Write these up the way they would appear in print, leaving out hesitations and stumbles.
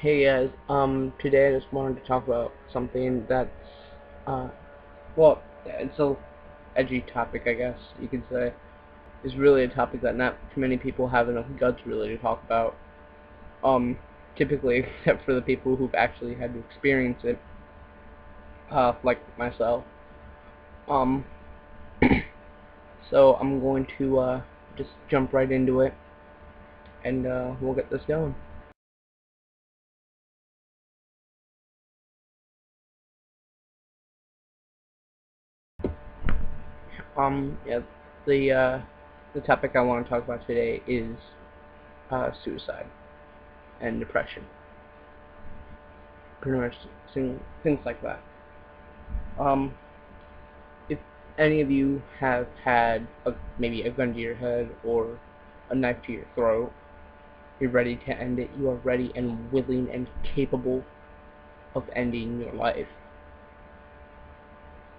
Hey guys, today I just wanted to talk about something that's, well, it's a edgy topic, I guess you could say. It's really a topic that not too many people have enough guts really to talk about. Typically, except for the people who've actually had to experience it, like myself. Um, so I'm going to, just jump right into it, and, we'll get this going. Yeah, the topic I want to talk about today is suicide and depression. Pretty much things like that. Um, if any of you have had maybe a gun to your head or a knife to your throat, you're ready to end it. You are ready and willing and capable of ending your life.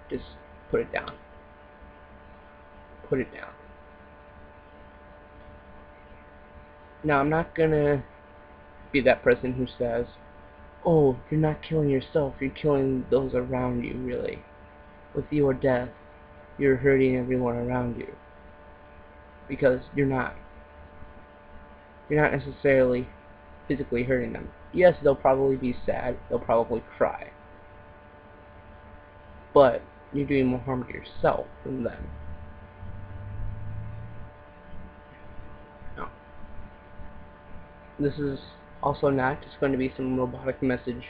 Just put it down. Put it down. Now, I'm not gonna be that person who says, oh, you're not killing yourself, you're killing those around you, really. With your death, you're hurting everyone around you. Because you're not. You're not necessarily physically hurting them. Yes, they'll probably be sad, they'll probably cry. But you're doing more harm to yourself than them. No. This is also not just going to be some robotic message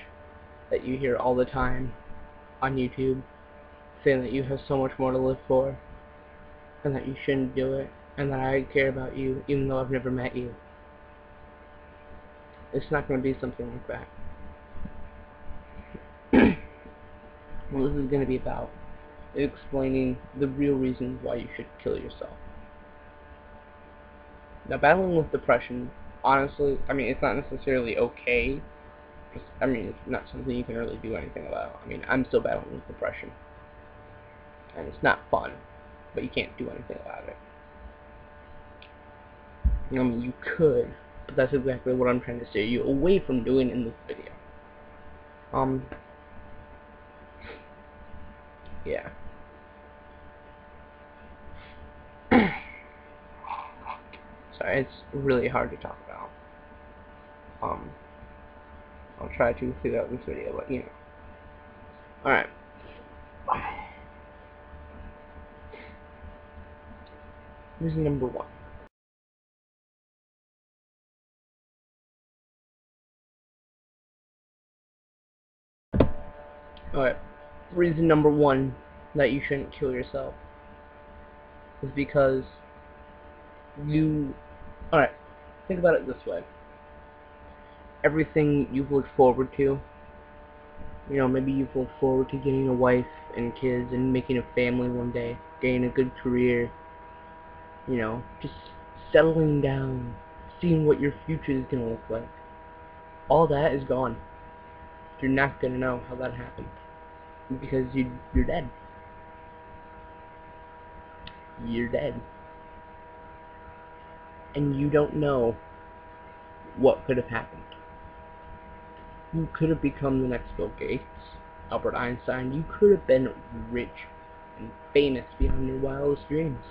that you hear all the time on YouTube saying that you have so much more to live for and that you shouldn't do it and that I care about you even though I've never met you. It's not going to be something like that. What this is going to be about is explaining the real reasons why you should kill yourself. Now, battling with depression, honestly, I mean, it's not necessarily okay. I mean, it's not something you can really do anything about. I mean, I'm still battling with depression. And it's not fun, but you can't do anything about it. I mean, you could, but that's exactly what I'm trying to steer you away from doing in this video. Yeah. Sorry, it's really hard to talk about. I'll try to figure out this video, but you know. Alright. Reason number one. Alright. Reason number one that you shouldn't kill yourself is because you... Alright, think about it this way. Everything you've looked forward to, you know, maybe you've looked forward to getting a wife and kids and making a family one day, getting a good career, you know, just settling down, seeing what your future is going to look like. All that is gone. You're not going to know how that happened because you're dead. You're dead. And you don't know what could have happened. You could have become the next Bill Gates, Albert Einstein. You could have been rich and famous beyond your wildest dreams.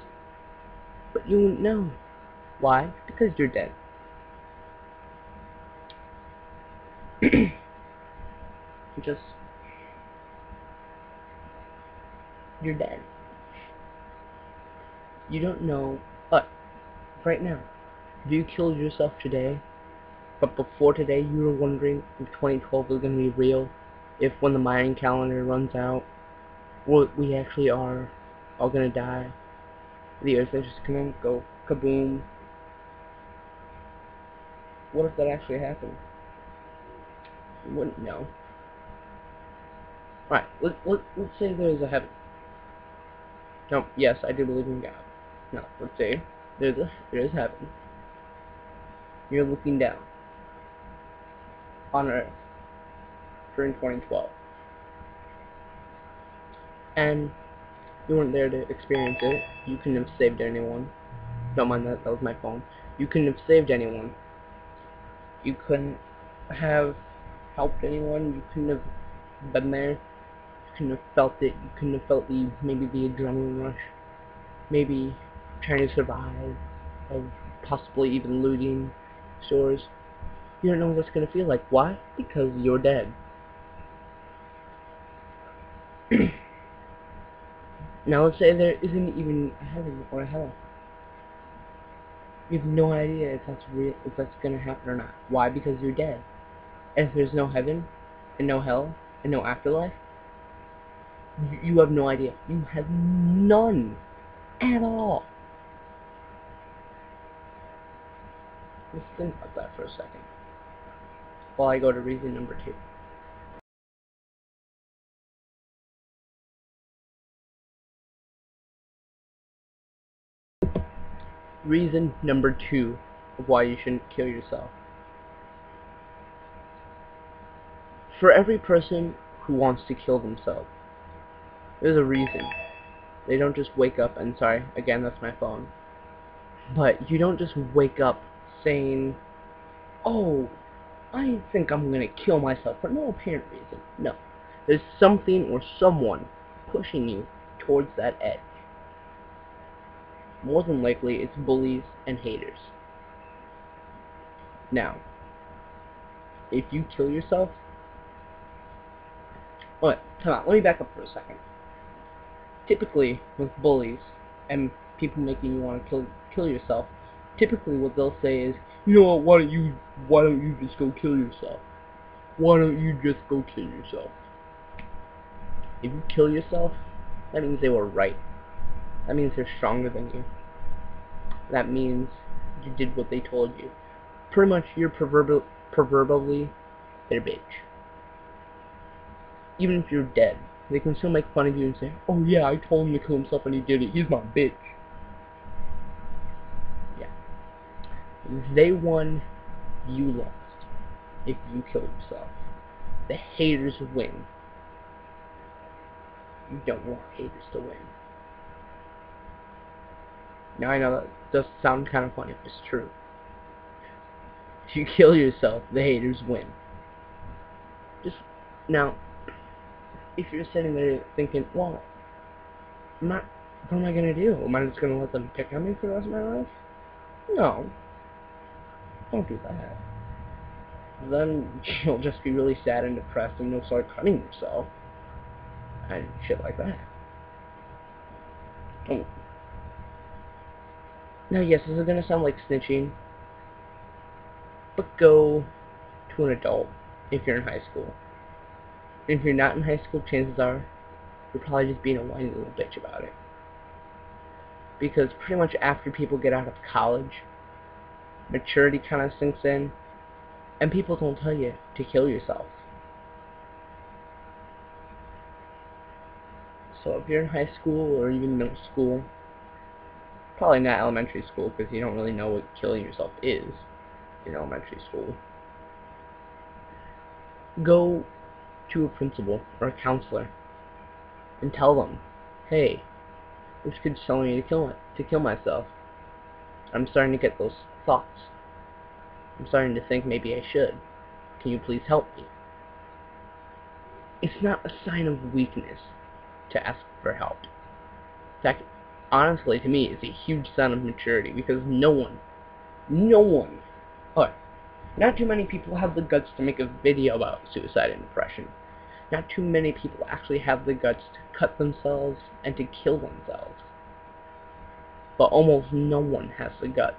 But you wouldn't know. Why? Because you're dead. You're dead. You don't know, but right now, if you killed yourself today, but before today you were wondering if 2012 was going to be real, if when the Mayan calendar runs out, we actually are all going to die, the earth is just going to go kaboom. What if that actually happened? You wouldn't know. Right, let's say there's a heaven. No, yes, I do believe in God. No, let's say there's heaven. You're looking down on Earth during 2012. And you weren't there to experience it. You couldn't have saved anyone. Don't mind that was my phone. You couldn't have saved anyone. You couldn't have helped anyone. You couldn't have been there. You couldn't have felt it. You couldn't have felt maybe the adrenaline rush. Maybe trying to survive, of possibly even looting stores. You don't know what it's going to feel like. Why? Because you're dead. Now let's say there isn't even a heaven or a hell. You have no idea if that's real, if that's going to happen or not. Why? Because you're dead. And if there's no heaven, and no hell, and no afterlife, you have no idea. You have none at all. Let's think about that for a second while I go to reason number 2. Reason number 2 of why you shouldn't kill yourself. For every person who wants to kill themselves, there's a reason. They don't just wake up and, sorry, again, that's my phone. But you don't just wake up saying, oh, I think I'm gonna kill myself for no apparent reason. No. There's something or someone pushing you towards that edge. More than likely, it's bullies and haters. Now, if you kill yourself... Alright, come on, let me back up for a second. Typically, with bullies and people making you want to kill yourself, typically what they'll say is, you know what, why don't you just go kill yourself? Why don't you just go kill yourself? If you kill yourself, that means they were right. That means they're stronger than you. That means you did what they told you. Pretty much, you're proverbially their bitch. Even if you're dead, they can still make fun of you and say, oh yeah, I told him to kill himself and he did it. He's my bitch. Yeah. If they won, you lost. If you killed yourself. The haters win. You don't want haters to win. Now I know that does sound kind of funny, but it's true. If you kill yourself, the haters win. Just, now, if you're sitting there thinking, well, what am I going to do? Am I just going to let them pick on me for the rest of my life? No. Don't do that. Then you'll just be really sad and depressed and you'll start cutting yourself. And shit like that. Oh. Now yes, this is going to sound like snitching. But go to an adult if you're in high school. If you're not in high school, chances are you're probably just being a whiny little bitch about it. Because pretty much after people get out of college, maturity kind of sinks in, and people don't tell you to kill yourself. So if you're in high school or even middle school, probably not elementary school because you don't really know what killing yourself is in elementary school, go to a principal or a counselor and tell them, hey, this kid's telling me to kill myself. I'm starting to get those thoughts. I'm starting to think maybe I should. Can you please help me? It's not a sign of weakness to ask for help. In fact, honestly, to me, it's a huge sign of maturity because no one, alright, not too many people have the guts to make a video about suicide and depression. Not too many people actually have the guts to cut themselves and to kill themselves. But almost no one has the guts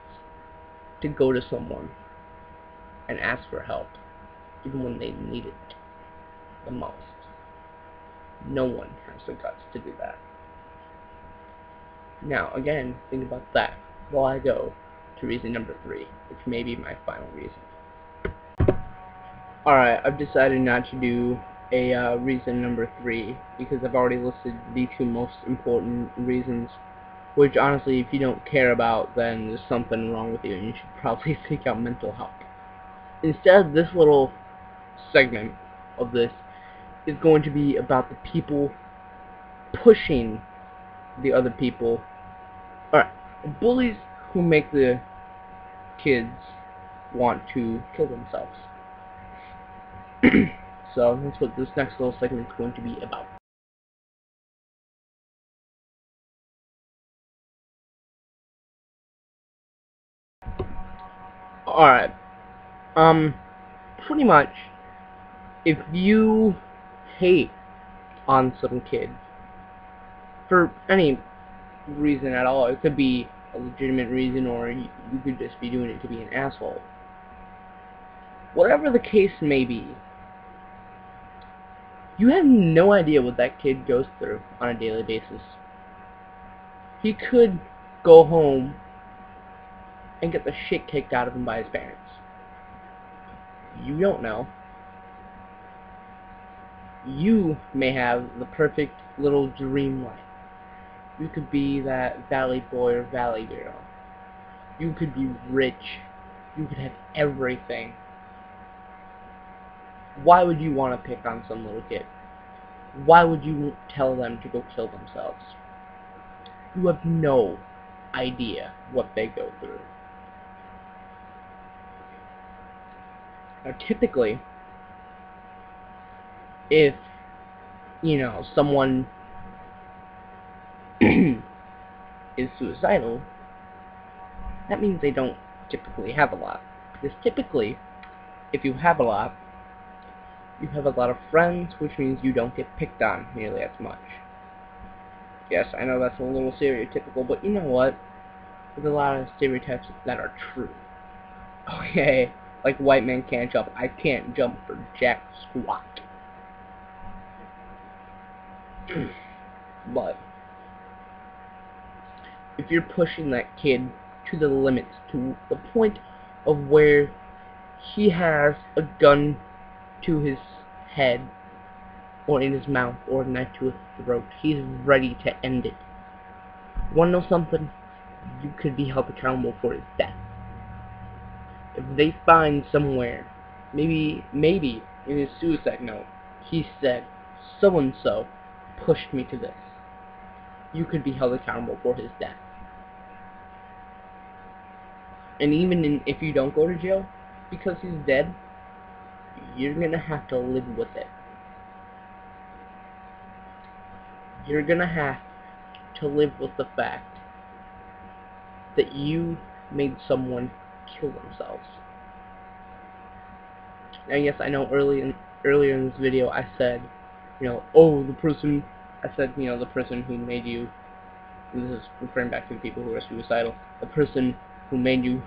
to go to someone and ask for help, even when they need it the most. No one has the guts to do that. Now, again, think about that while I go to reason number 3, which may be my final reason. Alright, I've decided not to do a reason number 3 because I've already listed the 2 most important reasons, which honestly, if you don't care about, then there's something wrong with you and you should probably seek out mental help. Instead, this little segment of this is going to be about the people pushing the other people. Alright, bullies who make the kids want to kill themselves. So that's what this next little segment is going to be about. Alright, pretty much, if you hate on some kid, for any reason at all, it could be a legitimate reason, or you could just be doing it to be an asshole. Whatever the case may be, you have no idea what that kid goes through on a daily basis. He could go home and get the shit kicked out of him by his parents. You don't know. You may have the perfect little dream life. You could be that valley boy or valley girl. You could be rich. You could have everything. Why would you want to pick on some little kid? Why would you tell them to go kill themselves? You have no idea what they go through. Now, typically, if, someone is suicidal, that means they don't typically have a lot. Because typically, if you have a lot, you have a lot of friends, which means you don't get picked on nearly as much. Yes, I know that's a little stereotypical, but you know what? There's a lot of stereotypes that are true. Okay, like white men can't jump. I can't jump for jack squat. But if you're pushing that kid to the limits, to the point of where he has a gun to his head, or in his mouth, or a knife to his throat, he's ready to end it. Wanna know something? You could be held accountable for his death. If they find somewhere, maybe in his suicide note, he said, so-and-so pushed me to this, you could be held accountable for his death. And even if you don't go to jail because he's dead, you're gonna have to live with it. You're gonna have to live with the fact that you made someone kill themselves. Now, yes, I know earlier in this video I said, the person who made you, and this is referring back to the people who are suicidal, the person who made you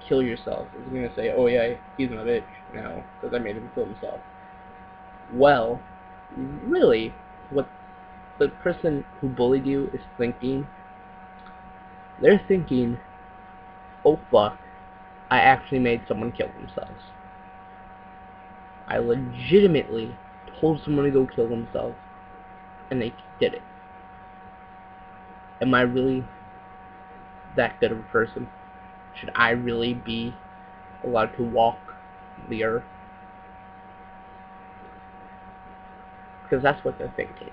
kill yourself is going to say, oh yeah, he's my bitch now, because I made him kill himself. Well, really, what the person who bullied you is thinking, they're thinking, oh fuck, I actually made someone kill themselves. I legitimately told someone to go kill themselves, and they did it. Am I really that good of a person? Should I really be allowed to walk the earth? Because that's what they're thinking.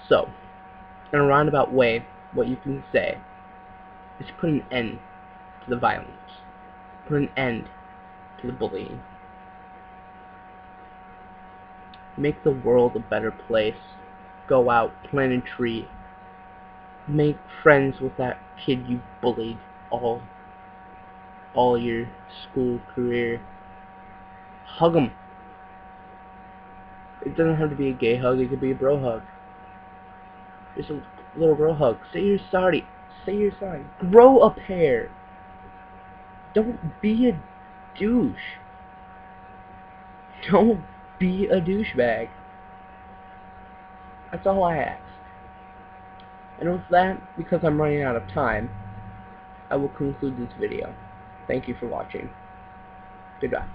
So, in a roundabout way, what you can say is put an end to the violence. Put an end to the bullying. Make the world a better place. Go out, plant a tree. Make friends with that kid you bullied all your school career. Hug them. It doesn't have to be a gay hug, it could be a bro hug. Just a little bro hug. Say you're sorry. Say you're sorry. Grow a pair. Don't be a douche. Don't be a douchebag. That's all I ask. And with that, because I'm running out of time, I will conclude this video. Thank you for watching. Goodbye.